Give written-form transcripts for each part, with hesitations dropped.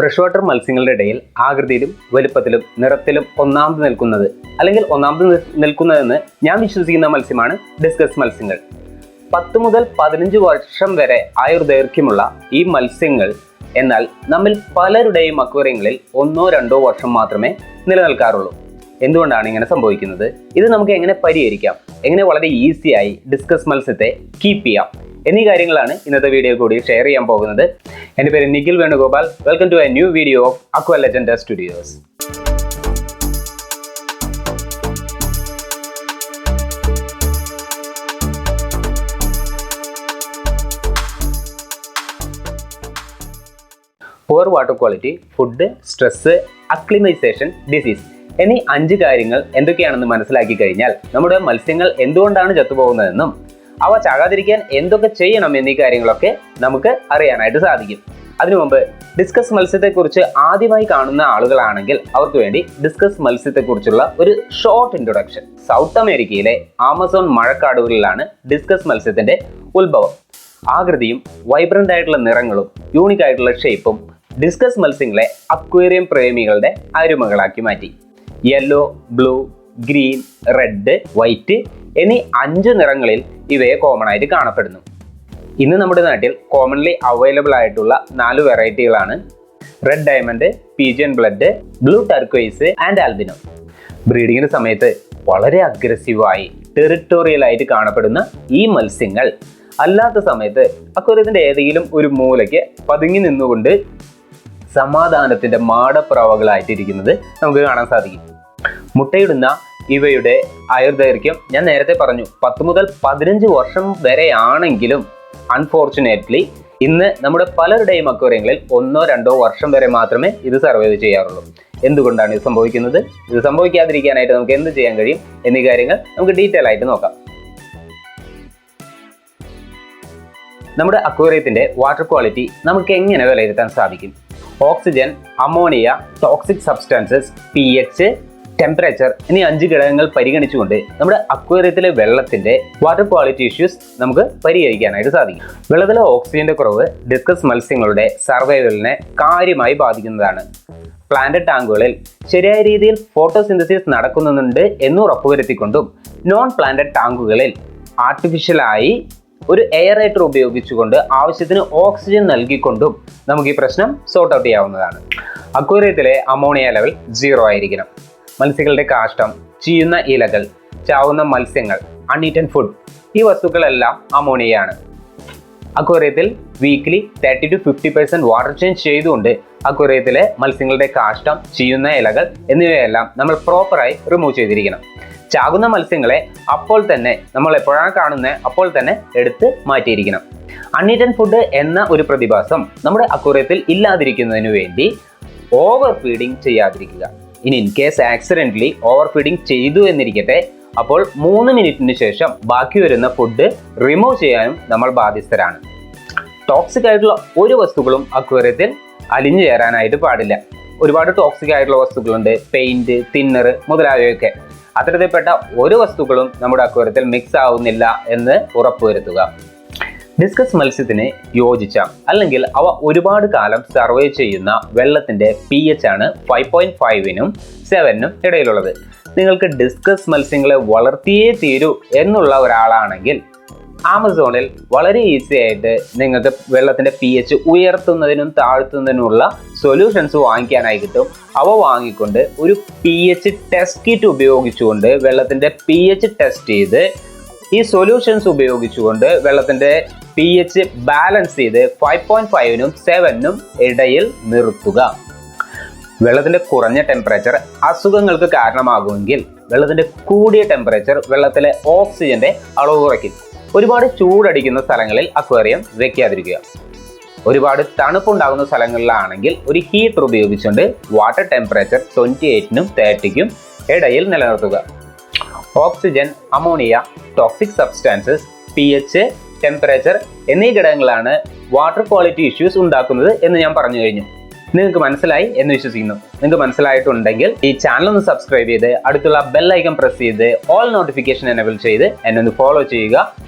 Fresh water മത്സ്യങ്ങളുടെ ഇടയിൽ ആകൃതിയിലും വലുപ്പത്തിലും നിറത്തിലും ഒന്നാമത് നിൽക്കുന്നത് അല്ലെങ്കിൽ നിൽക്കുന്നതെന്ന് ഞാൻ വിശ്വസിക്കുന്ന മത്സ്യമാണ് ഡിസ്കസ് മത്സ്യങ്ങൾ. 10 മുതൽ 15 വർഷം വരെ ആയുർദൈർഘ്യമുള്ള ഈ മത്സ്യങ്ങൾ എന്നാൽ നമ്മിൽ പലരുടെയും അക്വേറിയങ്ങളിൽ 1-2 വർഷം മാത്രമേ നിലനിൽക്കാറുള്ളൂ. എന്തുകൊണ്ടാണ് ഇങ്ങനെ സംഭവിക്കുന്നത്? ഇത് നമുക്ക് എങ്ങനെ പരിഹരിക്കാം, എങ്ങനെ വളരെ ഈസിയായി ഡിസ്കസ് മത്സ്യത്തെ കീപ്പ് ചെയ്യാം എന്നീ കാര്യങ്ങളാണ് ഇന്നത്തെ വീഡിയോ കൂടി ഷെയർ ചെയ്യാൻ പോകുന്നത്. എൻ്റെ പേര് Nikhil Venugopal. Welcome to a new video of aqua legend studios. Poor water quality, food, stress, acclimatisation, disease എന്നീ 5 കാര്യങ്ങൾ എന്തൊക്കെയാണെന്ന് മനസ്സിലാക്കി കഴിഞ്ഞാൽ നമ്മുടെ മത്സ്യങ്ങൾ എന്തുകൊണ്ടാണ് ചത്തുപോകുന്നതെന്നും അവ ചാകാതിരിക്കാൻ എന്തൊക്കെ ചെയ്യണം എന്നീ കാര്യങ്ങളൊക്കെ നമുക്ക് അറിയാനായിട്ട് സാധിക്കും. അതിനു മുമ്പ് ഡിസ്കസ് മത്സ്യത്തെക്കുറിച്ച് ആദ്യമായി കാണുന്ന ആളുകളാണെങ്കിൽ അവർക്ക് വേണ്ടി ഡിസ്കസ് മത്സ്യത്തെക്കുറിച്ചുള്ള ഒരു ഷോർട്ട് ഇൻട്രൊഡക്ഷൻ. സൗത്ത് അമേരിക്കയിലെ ആമസോൺ മഴക്കാടുകളിലാണ് ഡിസ്കസ് മത്സ്യത്തിന്റെ ഉത്ഭവം. ആകൃതിയും വൈബ്രന്റ് ആയിട്ടുള്ള നിറങ്ങളും യൂണിക് ആയിട്ടുള്ള ഷേപ്പും ഡിസ്കസ് മത്സ്യങ്ങളെ അക്വേറിയം പ്രേമികളുടെ അരുമകളാക്കി മാറ്റി. Yellow, blue, green, red, white എന്നീ 5 നിറങ്ങളിൽ ഇവയെ കോമൺ ആയിട്ട് കാണപ്പെടുന്നു. ഇന്ന് നമ്മുടെ നാട്ടിൽ കോമൺലി അവൈലബിൾ ആയിട്ടുള്ള 4 വെറൈറ്റികളാണ് red diamond, pigeon blood, blue turquoise and albino. ബ്രീഡിങ്ങിന്റെ സമയത്ത് വളരെ അഗ്രസീവായി ടെറിട്ടോറിയൽ ആയിട്ട് കാണപ്പെടുന്ന ഈ മത്സ്യങ്ങൾ അല്ലാത്ത സമയത്ത് അക്വേറിയത്തിന്റെ ഏതെങ്കിലും ഒരു മൂലയ്ക്ക് പതുങ്ങി നിന്നുകൊണ്ട് സമാധാനത്തിന്റെ മാടപ്രാവകളായിട്ടിരിക്കുന്നത് നമുക്ക് കാണാൻ സാധിക്കും. മുട്ടയിടുന്ന ഇവയുടെ ആയുർദൈർഘ്യം ഞാൻ നേരത്തെ പറഞ്ഞു 10 മുതൽ 15 വർഷം വരെയാണെങ്കിലും അൺഫോർച്ചുനേറ്റ്ലി ഇന്ന് നമ്മുടെ പലരുടെയും അക്വേറിയങ്ങളിൽ 1-2 വർഷം വരെ മാത്രമേ ഇത് സർവൈവ് ചെയ്യാറുള്ളൂ. എന്തുകൊണ്ടാണ് ഇത് സംഭവിക്കുന്നത്? ഇത് സംഭവിക്കാതിരിക്കാനായിട്ട് നമുക്ക് എന്ത് ചെയ്യാൻ കഴിയും എന്നീ കാര്യങ്ങൾ നമുക്ക് ഡീറ്റെയിൽ ആയിട്ട് നോക്കാം. നമ്മുടെ അക്വേറിയത്തിന്റെ വാട്ടർ ക്വാളിറ്റി നമുക്ക് എങ്ങനെ വിലയിരുത്താൻ സാധിക്കും? Oxygen, ammonia, toxic substances, pH, temperature എന്നീ 5 ഘടകങ്ങൾ പരിഗണിച്ചുകൊണ്ട് നമ്മുടെ അക്വേറിയത്തിലെ വെള്ളത്തിന്റെ വാട്ടർ ക്വാളിറ്റി ഇഷ്യൂസ് നമുക്ക് പരിഹരിക്കാനായിട്ട് സാധിക്കും. വെള്ളത്തിലെ ഓക്സിജന്റെ കുറവ് ഡിസ്കസ് മത്സ്യങ്ങളുടെ സർവൈവലിനെ കാര്യമായി ബാധിക്കുന്നതാണ്. പ്ലാന്റഡ് ടാങ്കുകളിൽ ശരിയായ രീതിയിൽ ഫോട്ടോസിന്തസിസ് നടക്കുന്നുണ്ട് എന്ന് ഉറപ്പുവരുത്തിക്കൊണ്ടും നോൺ പ്ലാന്റഡ് ടാങ്കുകളിൽ ആർട്ടിഫിഷ്യലായി ഒരു എയറേറ്റർ ഉപയോഗിച്ചുകൊണ്ട് ആവശ്യത്തിന് ഓക്സിജൻ നൽകിക്കൊണ്ടും നമുക്ക് ഈ പ്രശ്നം സോർട്ട് ഔട്ട് ചെയ്യാവുന്നതാണ്. അക്വേറിയത്തിലെ അമോണിയ ലെവൽ 0 ആയിരിക്കണം. മത്സ്യങ്ങളുടെ കാഷ്ടം, ചീയുന്ന ഇലകൾ, ചാവുന്ന മത്സ്യങ്ങൾ, അൺഈറ്റൻ ഫുഡ് ഈ വസ്തുക്കളെല്ലാം അമോണിയയാണ്. അക്വേറിയത്തിൽ വീക്ക്ലി 30-50% വാട്ടർ ചേഞ്ച് ചെയ്തുകൊണ്ട് അക്വേറിയത്തിലെ മത്സ്യങ്ങളുടെ കാഷ്ടം, ചീയുന്ന ഇലകൾ എന്നിവയെല്ലാം നമ്മൾ പ്രോപ്പറായി റിമൂവ് ചെയ്തിരിക്കണം. ചാകുന്ന മത്സ്യങ്ങളെ അപ്പോൾ തന്നെ നമ്മൾ എപ്പോഴാണ് കാണുന്നത് അപ്പോൾ തന്നെ എടുത്ത് മാറ്റിയിരിക്കണം. അൺഈറ്റൻ ഫുഡ് എന്ന ഒരു പ്രതിഭാസം നമ്മുടെ അക്വേറിയത്തിൽ ഇല്ലാതിരിക്കുന്നതിന് വേണ്ടി ഓവർ ഫീഡിങ് ചെയ്യാതിരിക്കുക. ഇനി in case accidentally over feeding ചെയ്തു എന്നിരിക്കട്ടെ, അപ്പോൾ 3 മിനിറ്റിന് ശേഷം ബാക്കി വരുന്ന ഫുഡ് റിമൂവ് ചെയ്യാനും നമ്മൾ ബാധ്യസ്ഥരാണ്. ടോക്സിക് ആയിട്ടുള്ള ഒരു വസ്തുക്കളും അക്വേറിയത്തിൽ അലിഞ്ഞു ചേരാനായിട്ട് പാടില്ല. ഒരുപാട് ടോക്സിക് ആയിട്ടുള്ള വസ്തുക്കളുണ്ട്, പെയിന്റ്, തിന്നർ മുതലായവയൊക്കെ. അത്തരത്തിൽപ്പെട്ട ഒരു വസ്തുക്കളും നമ്മുടെ അക്വേറിയത്തിൽ മിക്സ് ആവുന്നില്ല എന്ന് ഉറപ്പുവരുത്തുക. ഡിസ്കസ് മത്സ്യത്തിന് യോജിച്ച അല്ലെങ്കിൽ അവ ഒരുപാട് കാലം സർവൈവ് ചെയ്യുന്ന വെള്ളത്തിന്റെ pH ആണ് 5.5-നും 7-നും ഇടയിലുള്ളത്. നിങ്ങൾക്ക് ഡിസ്കസ് മത്സ്യങ്ങളെ വളർത്തിയേ തീരൂ എന്നുള്ള ഒരാളാണെങ്കിൽ ആമസോണിൽ വളരെ ഈസി ആയിട്ട് നിങ്ങൾക്ക് വെള്ളത്തിന്റെ pH ഉയർത്തുന്നതിനും താഴ്ത്തുന്നതിനുമുള്ള സൊല്യൂഷൻസ് വാങ്ങിക്കാനായി കിട്ടും. അവ വാങ്ങിക്കൊണ്ട് ഒരു pH ടെസ്റ്റ് കിറ്റ് ഉപയോഗിച്ചുകൊണ്ട് വെള്ളത്തിന്റെ pH ടെസ്റ്റ് ചെയ്ത് ഈ സൊല്യൂഷൻസ് ഉപയോഗിച്ചുകൊണ്ട് വെള്ളത്തിന്റെ pH ബാലൻസ് ചെയ്ത് 5.5-നും 7-നും ഇടയിൽ നിർത്തുക. വെള്ളത്തിന്റെ കുറഞ്ഞ ടെമ്പറേച്ചർ അസുഖങ്ങൾക്ക് കാരണമാകുമെങ്കിൽ വെള്ളത്തിന്റെ കൂടിയ ടെമ്പറേച്ചർ വെള്ളത്തിലെ ഓക്സിജന്റെ അളവ് കുറയ്ക്കും. ഒരുപാട് ചൂടടിക്കുന്ന സ്ഥലങ്ങളിൽ അക്വേറിയം വെക്കാതിരിക്കുക. ഒരുപാട് തണുപ്പുണ്ടാകുന്ന സ്ഥലങ്ങളിലാണെങ്കിൽ ഒരു ഹീറ്റർ ഉപയോഗിച്ചുകൊണ്ട് വാട്ടർ ടെമ്പറേച്ചർ 28-നും 30-നും ഇടയിൽ നിലനിർത്തുക. Oxygen, ammonia, toxic substances, pH, temperature എന്നീ ഘടകങ്ങളാണ് വാട്ടർ ക്വാളിറ്റി ഇഷ്യൂസ് ഉണ്ടാക്കുന്നത് എന്ന് ഞാൻ പറഞ്ഞു കഴിഞ്ഞു. നിങ്ങൾക്ക് മനസ്സിലായി എന്ന് വിശ്വസിക്കുന്നു. നിങ്ങൾക്ക് മനസ്സിലായിട്ടുണ്ടെങ്കിൽ ഈ ചാനൽ ഒന്ന് സബ്സ്ക്രൈബ് ചെയ്ത് അടുത്തുള്ള ബെൽ ഐക്കൺ പ്രസ് ചെയ്ത് ഓൾ നോട്ടിഫിക്കേഷൻ എനേബിൾ ചെയ്ത് എന്നെ ഒന്ന് ഫോളോ ചെയ്യുക.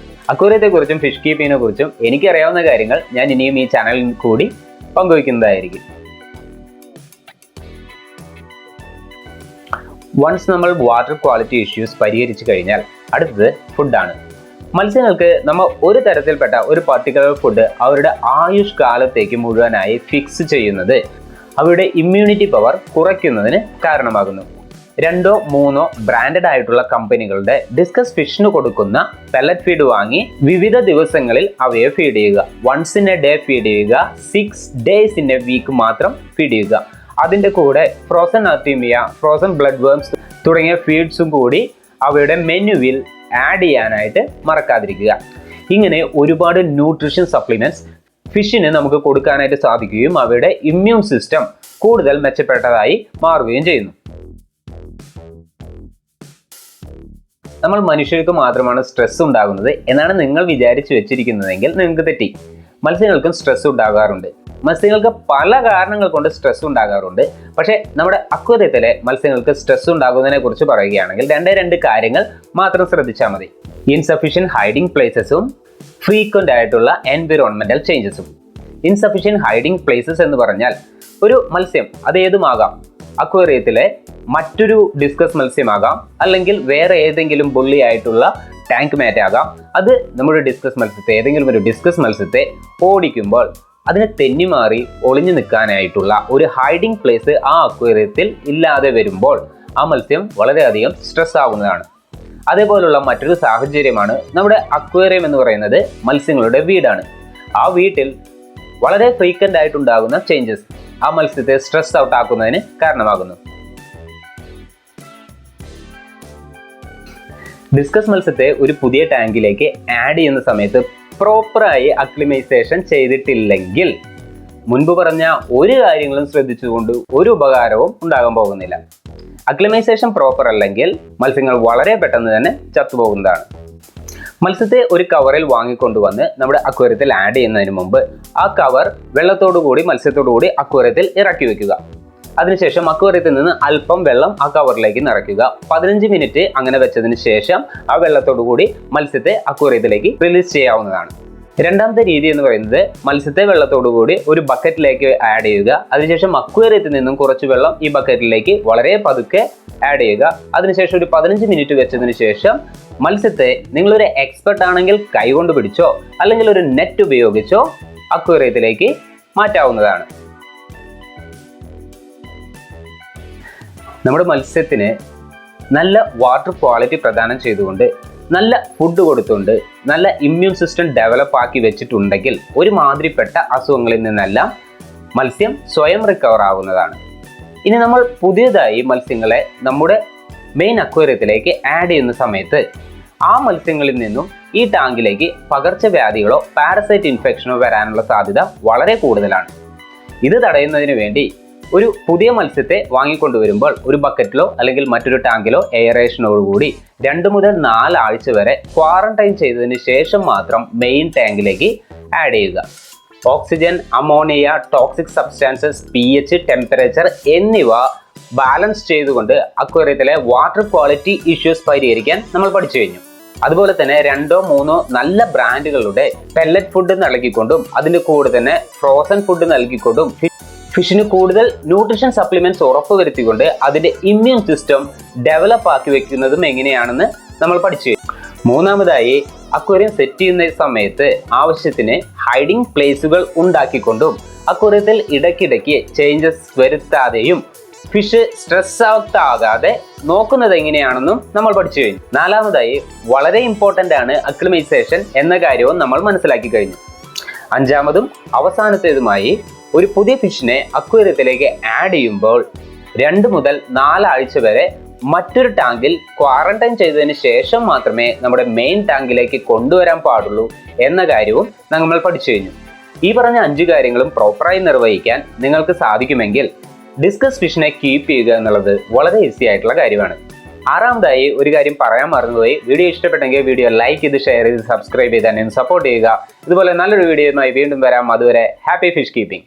അക്വേറിയത്തെക്കുറിച്ചും ഫിഷ് കീപ്പിങ്ങിനെ കുറിച്ചും എനിക്കറിയാവുന്ന കാര്യങ്ങൾ ഞാൻ ഇനിയും ഈ ചാനലിൽ കൂടി പങ്കുവയ്ക്കുന്നതായിരിക്കും. വൺസ് നമ്മൾ വാട്ടർ ക്വാളിറ്റി ഇഷ്യൂസ് പരിഹരിച്ചു കഴിഞ്ഞാൽ അടുത്തത് ഫുഡാണ്. മത്സ്യങ്ങൾക്ക് നമ്മൾ ഒരു തരത്തിൽപ്പെട്ട ഒരു പർട്ടിക്കുലർ ഫുഡ് അവരുടെ ആയുഷ് കാലത്തേക്ക് മുഴുവനായി ഫിക്സ് ചെയ്യുന്നത് അവരുടെ ഇമ്മ്യൂണിറ്റി പവർ കുറയ്ക്കുന്നതിന് കാരണമാകുന്നു. 2-3 ബ്രാൻഡഡ് ആയിട്ടുള്ള കമ്പനികളുടെ ഡിസ്കസ് ഫിഷിന് കൊടുക്കുന്ന പെല്ലറ്റ് ഫീഡ് വാങ്ങി വിവിധ ദിവസങ്ങളിൽ അവയെ ഫീഡ് ചെയ്യുക. Once in a day feed ചെയ്യുക, 6 days ഇൻ എ വീക്ക് മാത്രം ഫീഡ് ചെയ്യുക. അതിൻ്റെ കൂടെ frozen artemia, frozen blood worms തുടങ്ങിയ ഫീഡ്സും കൂടി അവയുടെ മെനുവിൽ ആഡ് ചെയ്യാനായിട്ട് മറക്കാതിരിക്കുക. ഇങ്ങനെ ഒരുപാട് ന്യൂട്രീഷൻ സപ്ലിമെന്റ്സ് ഫിഷിന് നമുക്ക് കൊടുക്കാനായിട്ട് സാധിക്കുകയും അവയുടെ ഇമ്മ്യൂൺ സിസ്റ്റം കൂടുതൽ മെച്ചപ്പെട്ടതായി മാറുകയും ചെയ്യുന്നു. നമ്മൾ മനുഷ്യർക്ക് മാത്രമാണ് സ്ട്രെസ് ഉണ്ടാകുന്നത് എന്നാണ് നിങ്ങൾ വിചാരിച്ചു വെച്ചിരിക്കുന്നതെങ്കിൽ നിങ്ങൾക്ക് തെറ്റി. മത്സ്യങ്ങൾക്കും സ്ട്രെസ് ഉണ്ടാകാറുണ്ട്. മത്സ്യങ്ങൾക്ക് പല കാരണങ്ങൾ കൊണ്ട് സ്ട്രെസ് ഉണ്ടാകാറുണ്ട്. പക്ഷേ നമ്മുടെ അക്വേറിയത്തിലെ മത്സ്യങ്ങൾക്ക് സ്ട്രെസ് ഉണ്ടാകുന്നതിനെ കുറിച്ച് പറയുകയാണെങ്കിൽ 2 കാര്യങ്ങൾ മാത്രം ശ്രദ്ധിച്ചാൽ മതി. ഇൻസഫിഷ്യന്റ് ഹൈഡിംഗ് പ്ലേസസും ഫ്രീക്വന്റ് ആയിട്ടുള്ള എൻവിറോൺമെന്റൽ ചേഞ്ചസും. ഇൻസഫിഷ്യന്റ് ഹൈഡിംഗ് പ്ലേസസ് എന്ന് പറഞ്ഞാൽ ഒരു മത്സ്യം അത് ഏതുമാകാം. അക്വേറിയത്തിലെ മറ്റൊരു ഡിസ്കസ് മത്സ്യമാകാം, അല്ലെങ്കിൽ വേറെ ഏതെങ്കിലും ബുള്ളി ആയിട്ടുള്ള ടാങ്ക് മാറ്റ് ആകാം. അത് നമ്മുടെ ഡിസ്കസ് മത്സ്യത്തെ, ഏതെങ്കിലും ഒരു ഡിസ്കസ് മത്സ്യത്തെ ഓടിക്കുമ്പോൾ അതിനെ തെന്നിമാറി ഒളിഞ്ഞു നിൽക്കാനായിട്ടുള്ള ഒരു ഹൈഡിംഗ് പ്ലേസ് ആ അക്വേറിയത്തിൽ ഇല്ലാതെ വരുമ്പോൾ ആ മത്സ്യം വളരെയധികം സ്ട്രെസ് ആവുന്നതാണ്. അതേപോലുള്ള മറ്റൊരു സാഹചര്യമാണ് നമ്മുടെ അക്വേറിയം എന്ന് പറയുന്നത് മത്സ്യങ്ങളുടെ വീടാണ്. ആ വീട്ടിൽ വളരെ ഫ്രീക്വന്റ് ആയിട്ടുണ്ടാകുന്ന ചേഞ്ചസ് ആ മത്സ്യത്തെ സ്ട്രെസ് ഔട്ട് ആക്കുന്നതിന് കാരണമാകുന്നു. ഡിസ്കസ് മത്സ്യത്തെ ഒരു പുതിയ ടാങ്കിലേക്ക് ആഡ് ചെയ്യുന്ന സമയത്ത് പ്രോപ്പറായി അക്ലിമൈസേഷൻ ചെയ്തിട്ടില്ലെങ്കിൽ മുൻപ് പറഞ്ഞ ഒരു കാര്യങ്ങളും ശ്രദ്ധിച്ചുകൊണ്ട് ഒരു ഉപകാരവും ഉണ്ടാകാൻ പോകുന്നില്ല. അക്ലിമൈസേഷൻ പ്രോപ്പർ അല്ലെങ്കിൽ മത്സ്യങ്ങൾ വളരെ പെട്ടെന്ന് തന്നെ ചത്തുപോകുന്നതാണ്. മത്സ്യത്തെ ഒരു കവറിൽ വാങ്ങിക്കൊണ്ടുവന്ന് നമ്മുടെ അക്വേറിയത്തിൽ ആഡ് ചെയ്യുന്നതിന് മുമ്പ് ആ കവർ വെള്ളത്തോടു കൂടി മത്സ്യത്തോടു കൂടി അക്വേറിയത്തിൽ ഇറക്കി വെക്കുക. അതിനുശേഷം അക്വേറിയത്തിൽ നിന്ന് അല്പം വെള്ളം ആ കവറിലേക്ക് നിറയ്ക്കുക. 15 മിനിറ്റ് അങ്ങനെ വെച്ചതിന് ശേഷം ആ വെള്ളത്തോടു കൂടി മത്സ്യത്തെ അക്വേറിയത്തിലേക്ക് റിലീസ് ചെയ്യാവുന്നതാണ്. രണ്ടാമത്തെ രീതി എന്ന് പറയുന്നത് മത്സ്യത്തെ വെള്ളത്തോടു കൂടി ഒരു ബക്കറ്റിലേക്ക് ആഡ് ചെയ്യുക. അതിനുശേഷം അക്വേറിയത്തിൽ നിന്നും കുറച്ച് വെള്ളം ഈ ബക്കറ്റിലേക്ക് വളരെ പതുക്കെ ആഡ് ചെയ്യുക. അതിനുശേഷം ഒരു 15 മിനിറ്റ് വെച്ചതിന് ശേഷം മത്സ്യത്തെ നിങ്ങളൊരു എക്സ്പെർട്ട് ആണെങ്കിൽ കൈകൊണ്ട് പിടിച്ചോ അല്ലെങ്കിൽ ഒരു നെറ്റ് ഉപയോഗിച്ചോ അക്വേറിയത്തിലേക്ക് മാറ്റാവുന്നതാണ്. നമ്മുടെ മത്സ്യത്തിന് നല്ല വാട്ടർ ക്വാളിറ്റി പ്രദാനം ചെയ്തുകൊണ്ട്, നല്ല ഫുഡ് കൊടുത്തുകൊണ്ട്, നല്ല ഇമ്മ്യൂൺ സിസ്റ്റം ഡെവലപ്പ് ആക്കി വെച്ചിട്ടുണ്ടെങ്കിൽ ഒരുമാതിരിപ്പെട്ട അസുഖങ്ങളിൽ നിന്നെല്ലാം മത്സ്യം സ്വയം റിക്കവർ ആവുന്നതാണ്. ഇനി നമ്മൾ പുതിയതായി മത്സ്യങ്ങളെ നമ്മുടെ മെയിൻ അക്വേറിയത്തിലേക്ക് ആഡ് ചെയ്യുന്ന സമയത്ത് ആ മത്സ്യങ്ങളിൽ നിന്നും ഈ ടാങ്കിലേക്ക് പകർച്ചവ്യാധികളോ പാരസൈറ്റ് ഇൻഫെക്ഷനോ വരാനുള്ള സാധ്യത വളരെ കൂടുതലാണ്. ഇത് തടയുന്നതിന് വേണ്ടി ഒരു പുതിയ മത്സ്യത്തെ വാങ്ങിക്കൊണ്ടുവരുമ്പോൾ ഒരു ബക്കറ്റിലോ അല്ലെങ്കിൽ മറ്റൊരു ടാങ്കിലോ എയറേഷനോടുകൂടി 2 മുതൽ 4 ആഴ്ച വരെ ക്വാറന്റൈൻ ചെയ്തതിന് ശേഷം മാത്രം മെയിൻ ടാങ്കിലേക്ക് ആഡ് ചെയ്യുക. Oxygen, ammonia, toxic substances, pH, temperature എന്നിവ ബാലൻസ് ചെയ്തുകൊണ്ട് അക്വേറിയത്തിലെ വാട്ടർ ക്വാളിറ്റി ഇഷ്യൂസ് പരിഹരിക്കാൻ നമ്മൾ പഠിച്ചു കഴിഞ്ഞു. അതുപോലെ തന്നെ 2-3 നല്ല ബ്രാൻഡുകളുടെ പെല്ലറ്റ് ഫുഡ് നൽകിക്കൊണ്ടും അതിൻ്റെ കൂടെ തന്നെ ഫ്രോസൺ ഫുഡ് നൽകിക്കൊണ്ടും ഫിഷിന് കൂടുതൽ ന്യൂട്രീഷൻ സപ്ലിമെന്റ്സ് ഉറപ്പുവരുത്തിക്കൊണ്ട് അതിന്റെ ഇമ്മ്യൂൺ സിസ്റ്റം ഡെവലപ്പ് ആക്കി വെക്കുന്നതും എങ്ങനെയാണെന്ന് നമ്മൾ പഠിച്ചു. മൂന്നാമതായി അക്വേറിയം സെറ്റ് ചെയ്യുന്ന സമയത്ത് ആവശ്യത്തിന് ഹൈഡിംഗ് പ്ലേസുകൾ ഉണ്ടാക്കിക്കൊണ്ടും അക്വേറിയത്തിൽ ഇടയ്ക്കിടയ്ക്ക് ചേഞ്ചസ് വരുത്താതെയും ഫിഷ് സ്ട്രെസ് ഔട്ട് ആകാതെ നോക്കുന്നത് എങ്ങനെയാണെന്നും നമ്മൾ പഠിച്ചു കഴിഞ്ഞു. നാലാമതായി വളരെ ഇമ്പോർട്ടൻ്റ് ആണ് അക്ലിമൈസേഷൻ എന്ന കാര്യവും നമ്മൾ മനസ്സിലാക്കി കഴിഞ്ഞു. അഞ്ചാമതും അവസാനത്തേതുമായി ഒരു പുതിയ ഫിഷിനെ അക്വേറിയത്തിലേക്ക് ആഡ് ചെയ്യുമ്പോൾ 2 മുതൽ 4 ആഴ്ച വരെ മറ്റൊരു ടാങ്കിൽ ക്വാറന്റൈൻ ചെയ്തതിന് ശേഷം മാത്രമേ നമ്മുടെ മെയിൻ ടാങ്കിലേക്ക് കൊണ്ടുവരാൻ പാടുള്ളൂ എന്ന കാര്യവും നമ്മൾ പഠിച്ചു കഴിഞ്ഞു. ഈ പറഞ്ഞ 5 കാര്യങ്ങളും പ്രോപ്പറായി നിർവഹിക്കാൻ നിങ്ങൾക്ക് സാധിക്കുമെങ്കിൽ ഡിസ്കസ് ഫിഷിനെ കീപ്പ് ചെയ്യുക എന്നുള്ളത് വളരെ ഈസി ആയിട്ടുള്ള കാര്യമാണ്. ആറാമതായി ഒരു കാര്യം പറയാൻ മറന്നുപോയി. വീഡിയോ ഇഷ്ടപ്പെട്ടെങ്കിൽ വീഡിയോ ലൈക്ക് ചെയ്ത് ഷെയർ ചെയ്ത് സബ്സ്ക്രൈബ് ചെയ്ത് തന്നെ സപ്പോർട്ട് ചെയ്യുക. ഇതുപോലെ നല്ലൊരു വീഡിയോയുമായി വീണ്ടും വരാം. അതുവരെ ഹാപ്പി ഫിഷ് കീപ്പിംഗ്.